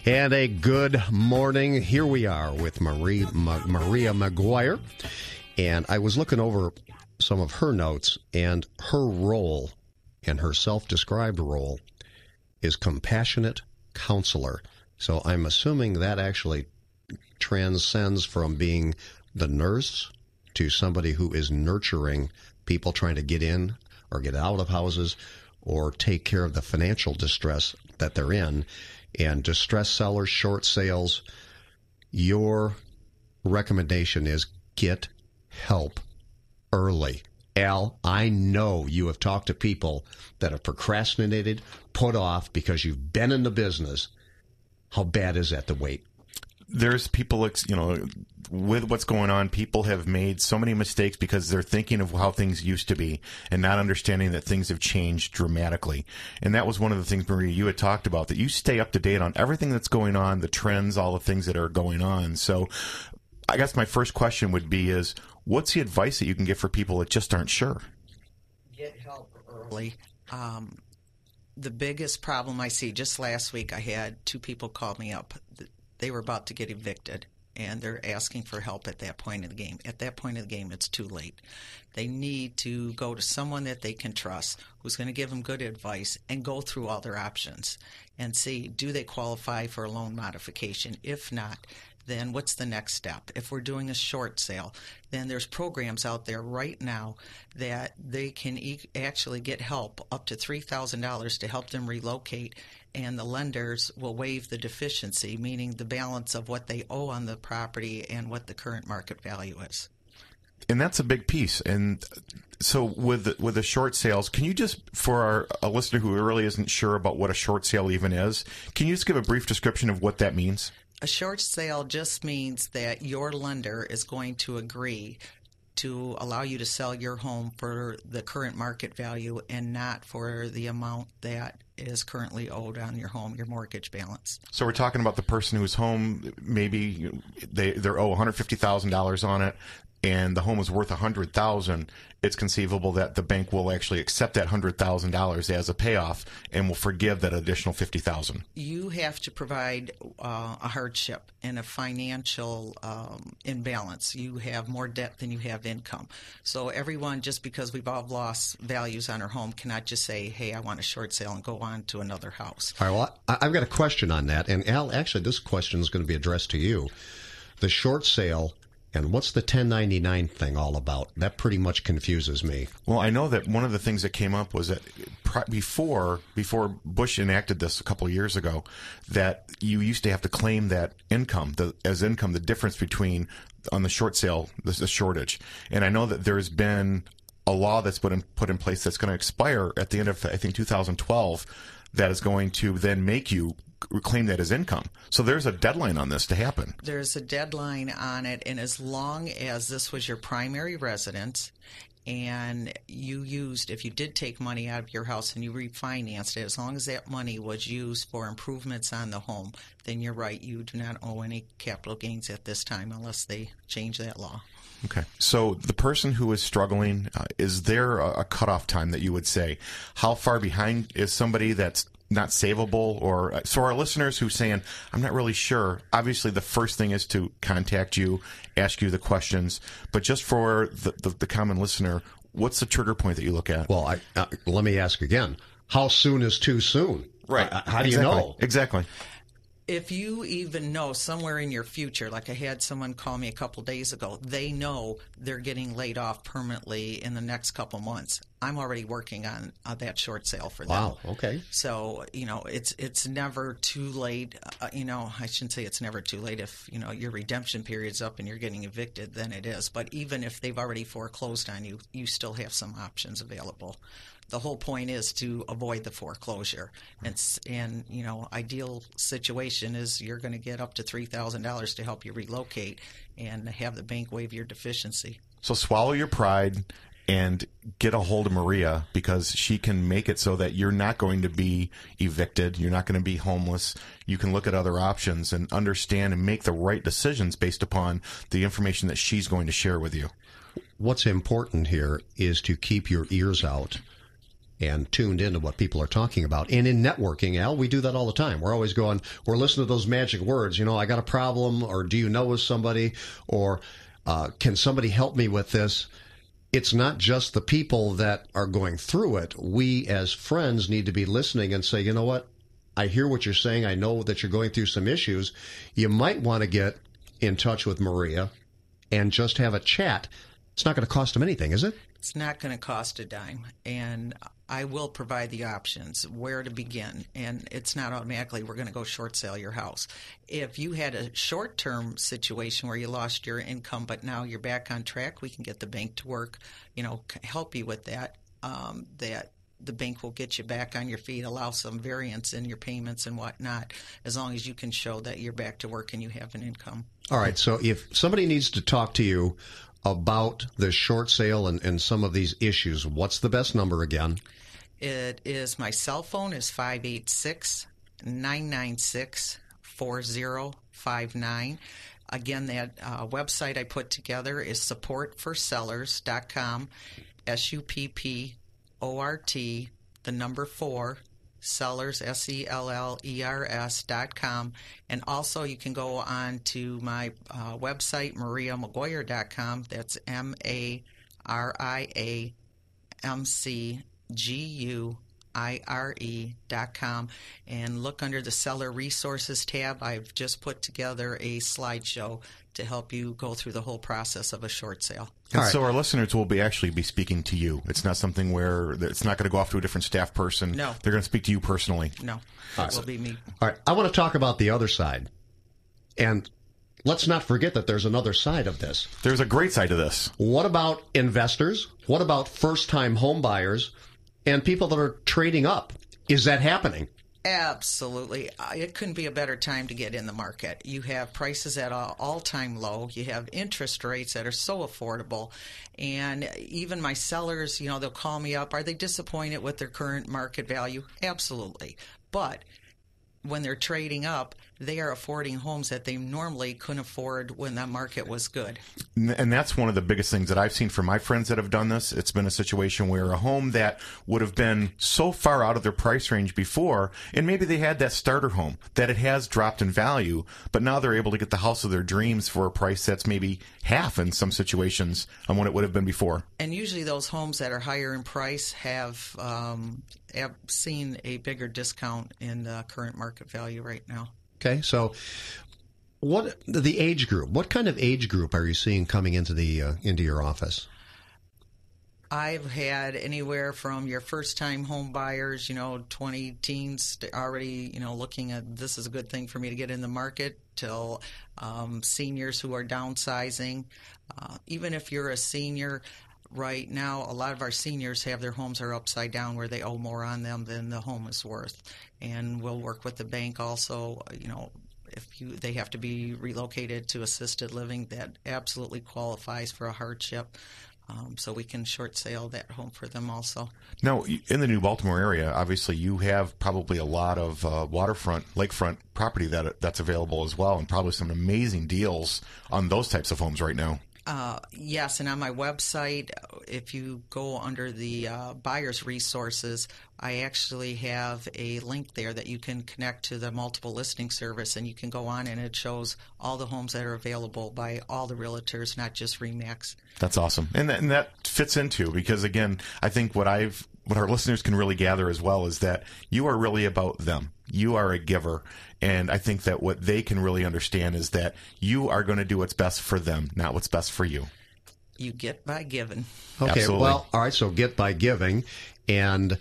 And a good morning. Here we are with Maria McGuire. And I was looking over some of her notes, and her role, and her self-described role, is compassionate counselor. So I'm assuming that actually transcends from being the nurse to somebody who is nurturing people trying to get in or get out of houses or take care of the financial distress that they're in. And distressed sellers, short sales, your recommendation is get help early. Al, I know you have talked to people that have procrastinated, put off because you've been in the business. How bad is that to wait? There's people, with what's going on, people have made so many mistakes because they're thinking of how things used to be and not understanding that things have changed dramatically. And that was one of the things, Maria, you had talked about, that you stay up to date on everything that's going on, the trends, all the things that are going on. So I guess my first question would be is, what's the advice that you can give for people that just aren't sure? Get help early. The biggest problem I see, just last week I had two people call me up. They were about to get evicted, and they're asking for help at that point in the game. At that point in the game, it's too late. They need to go to someone that they can trust, who's going to give them good advice, and go through all their options and see, do they qualify for a loan modification? If not, then what's the next step? If we're doing a short sale, then there's programs out there right now that they can actually get help up to $3,000 to help them relocate, and the lenders will waive the deficiency, meaning the balance of what they owe on the property and what the current market value is. And that's a big piece. And so with the short sales, can you just, for a listener who really isn't sure about what a short sale even is, can you just give a brief description of what that means? A short sale just means that your lender is going to agree to allow you to sell your home for the current market value and not for the amount that is currently owed on your home, your mortgage balance. So we're talking about the person whose home, maybe they owe $150,000 on it, and the home is worth $100,000. It's conceivable that the bank will actually accept that $100,000 as a payoff and will forgive that additional $50,000. You have to provide a hardship and a financial imbalance. You have more debt than you have income. So everyone, just because we've all lost values on our home, cannot just say, hey, I want a short sale and go on to another house. All right, well, I've got a question on that. And Al, actually, this question is going to be addressed to you. The short sale, and what's the 1099 thing all about? That pretty much confuses me. Well, I know that one of the things that came up was that before Bush enacted this a couple of years ago, that you used to have to claim that income, the difference between on the short sale, the shortage. And I know that there's been a law that's put in place that's going to expire at the end of, I think, 2012, that is going to then make you claim that as income. So there's a deadline on this to happen. There's a deadline on it, and as long as this was your primary residence and if you did take money out of your house and you refinanced it, as long as that money was used for improvements on the home, then you're right, you do not owe any capital gains at this time unless they change that law. Okay. So the person who is struggling, is there a cutoff time that you would say? How far behind is somebody that's not savable? Or so our listeners who saying, I'm not really sure. Obviously, the first thing is to contact you, ask you the questions. But just for the common listener, what's the trigger point that you look at? Well, let me ask again. How soon is too soon? Right. How do you know? Exactly. If you even know somewhere in your future, like I had someone call me a couple days ago, they know they're getting laid off permanently in the next couple months. I'm already working on that short sale for them. Wow, okay. So, it's never too late. I shouldn't say it's never too late. If, your redemption period's up and you're getting evicted, then it is. But even if they've already foreclosed on you, you still have some options available. The whole point is to avoid the foreclosure. And ideal situation is you're going to get up to $3,000 to help you relocate and have the bank waive your deficiency. So swallow your pride and get a hold of Maria, because she can make it so that you're not going to be evicted. You're not going to be homeless. You can look at other options and understand and make the right decisions based upon the information that she's going to share with you. What's important here is to keep your ears out and tuned into what people are talking about. And in networking, Al, we do that all the time. We're always going, we're listening to those magic words, I got a problem, or do you know somebody, or can somebody help me with this? It's not just the people that are going through it. We as friends need to be listening and say, you know what? I hear what you're saying. I know that you're going through some issues. You might want to get in touch with Maria and just have a chat. It's not going to cost them anything, is it? It's not going to cost a dime, and I will provide the options where to begin, and it's not automatically we're going to go short sale your house. If you had a short-term situation where you lost your income but now you're back on track, we can get the bank to work, help you with that, that the bank will get you back on your feet, allow some variance in your payments and whatnot, as long as you can show that you're back to work and you have an income. All right, so if somebody needs to talk to you about the short sale and some of these issues, what's the best number again? It is, my cell phone is 586-996-4059. Again, that website I put together is supportforsellers.com, SUPPORT, the number 4, sellers, SELLERS.com. And also you can go on to my website, mariamaguire.com. That's MariamCguire.com, and look under the Seller Resources tab. I've just put together a slideshow to help you go through the whole process of a short sale. And so our listeners will actually be speaking to you. It's not something where it's not going to go off to a different staff person. No. They're going to speak to you personally. No, it will be me. All right, I want to talk about the other side. And let's not forget that there's another side of this. There's a great side to this. What about investors? What about first-time home buyers and people that are trading up? Is that happening? Absolutely. It couldn't be a better time to get in the market. You have prices at an all-time low. You have interest rates that are so affordable. And even my sellers, they'll call me up. Are they disappointed with their current market value? Absolutely. But when they're trading up, they are affording homes that they normally couldn't afford when that market was good. And that's one of the biggest things that I've seen from my friends that have done this. It's been a situation where a home that would have been so far out of their price range before, and maybe they had that starter home, that it has dropped in value, but now they're able to get the house of their dreams for a price that's maybe half in some situations on what it would have been before. And usually those homes that are higher in price have seen a bigger discount in the current market value right now. Okay, so what the age group? What kind of age group are you seeing coming into your office? I've had anywhere from your first-time home buyers, 20 teens already, looking at this is a good thing for me to get in the market, till seniors who are downsizing. Even if you're a senior, right now, a lot of our seniors have their homes are upside down where they owe more on them than the home is worth. And we'll work with the bank also, if they have to be relocated to assisted living, that absolutely qualifies for a hardship. So we can short sale that home for them also. Now, in the New Baltimore area, obviously you have probably a lot of waterfront, lakefront property that's available as well, and probably some amazing deals on those types of homes right now. Yes, and on my website, if you go under the buyer's resources, I actually have a link there that you can connect to the multiple listing service, and you can go on and it shows all the homes that are available by all the realtors, not just RE/MAX. That's awesome. And that fits into, because again, I think what our listeners can really gather as well is that you are really about them. You are a giver. And I think that what they can really understand is that you are going to do what's best for them, not what's best for you. You get by giving. Okay, Absolutely. well, all right, so get by giving. And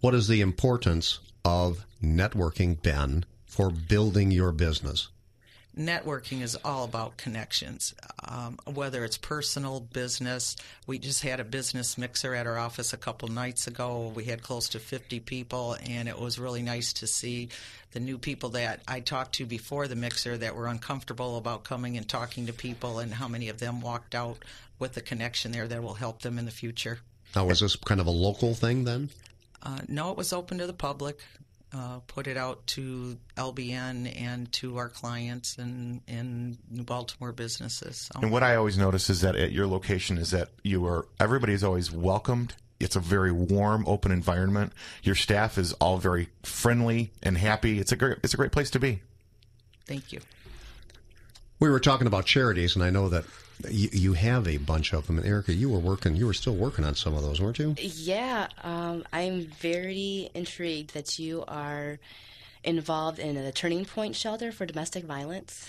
what is the importance of networking, Ben, for building your business? Networking is all about connections, whether it's personal, business. We just had a business mixer at our office a couple nights ago. We had close to 50 people, and it was really nice to see the new people that I talked to before the mixer that were uncomfortable about coming and talking to people, and how many of them walked out with a connection there that will help them in the future. Now, is this kind of a local thing then? No, it was open to the public. Put it out to LBN and to our clients and New Baltimore businesses. So. And what I always notice is that at your location is that everybody is always welcomed it's a very warm, open environment. Your staff is all very friendly and happy. It's a great place to be. Thank you. We were talking about charities, and I know that you have a bunch of them. And Erica, you were still working on some of those, weren't you? Yeah, I'm very intrigued that you are involved in a Turning Point shelter for domestic violence.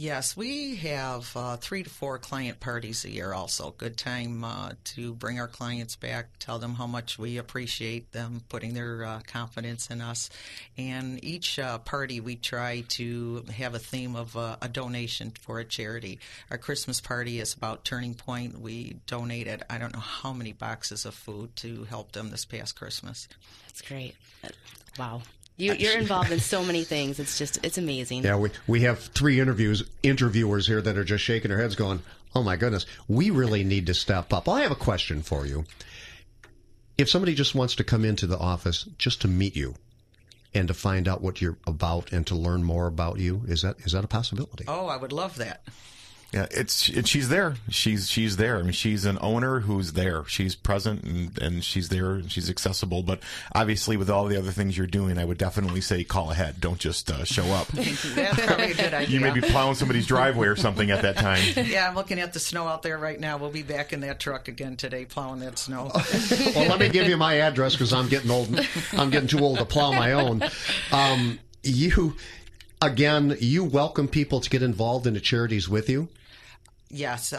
Yes, we have 3 to 4 client parties a year also. Good time to bring our clients back, tell them how much we appreciate them putting their confidence in us. And each party we try to have a theme of a donation for a charity. Our Christmas party is about Turning Point. We donated I don't know how many boxes of food to help them this past Christmas. That's great. Wow. You're involved in so many things. It's amazing. Yeah, we have 3 interviewers here that are just shaking their heads going, oh my goodness, we really need to step up. Well, I have a question for you. If somebody just wants to come into the office just to meet you and to find out what you're about and to learn more about you, is that a possibility? Oh, I would love that. Yeah, she's there. She's there. I mean, she's an owner who's there. She's present and she's there and she's accessible. But obviously, with all the other things you're doing, I would definitely say call ahead. Don't just show up. That's probably a good idea. You may be plowing somebody's driveway or something at that time. Yeah, I'm looking at the snow out there right now. We'll be back in that truck again today, plowing that snow. Well, let me give you my address because I'm getting old. I'm getting too old to plow my own. You welcome people to get involved in the charities with you. Yes,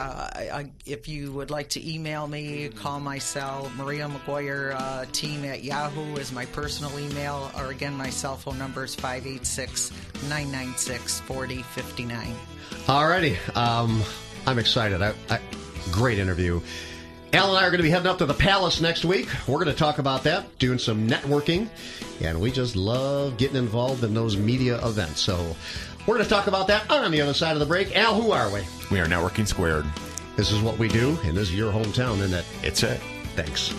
if you would like to email me, call my cell, Maria McGuire team at Yahoo is my personal email, or again, my cell phone number is 586-996-4059. All righty. I'm excited. Great interview. Al and I are going to be heading up to the Palace next week. We're going to talk about that, doing some networking, and we just love getting involved in those media events. So we're going to talk about that on the other side of the break. Al, who are we? We are Networking Squared. This is what we do, and this is your hometown, isn't it? It's it. Thanks.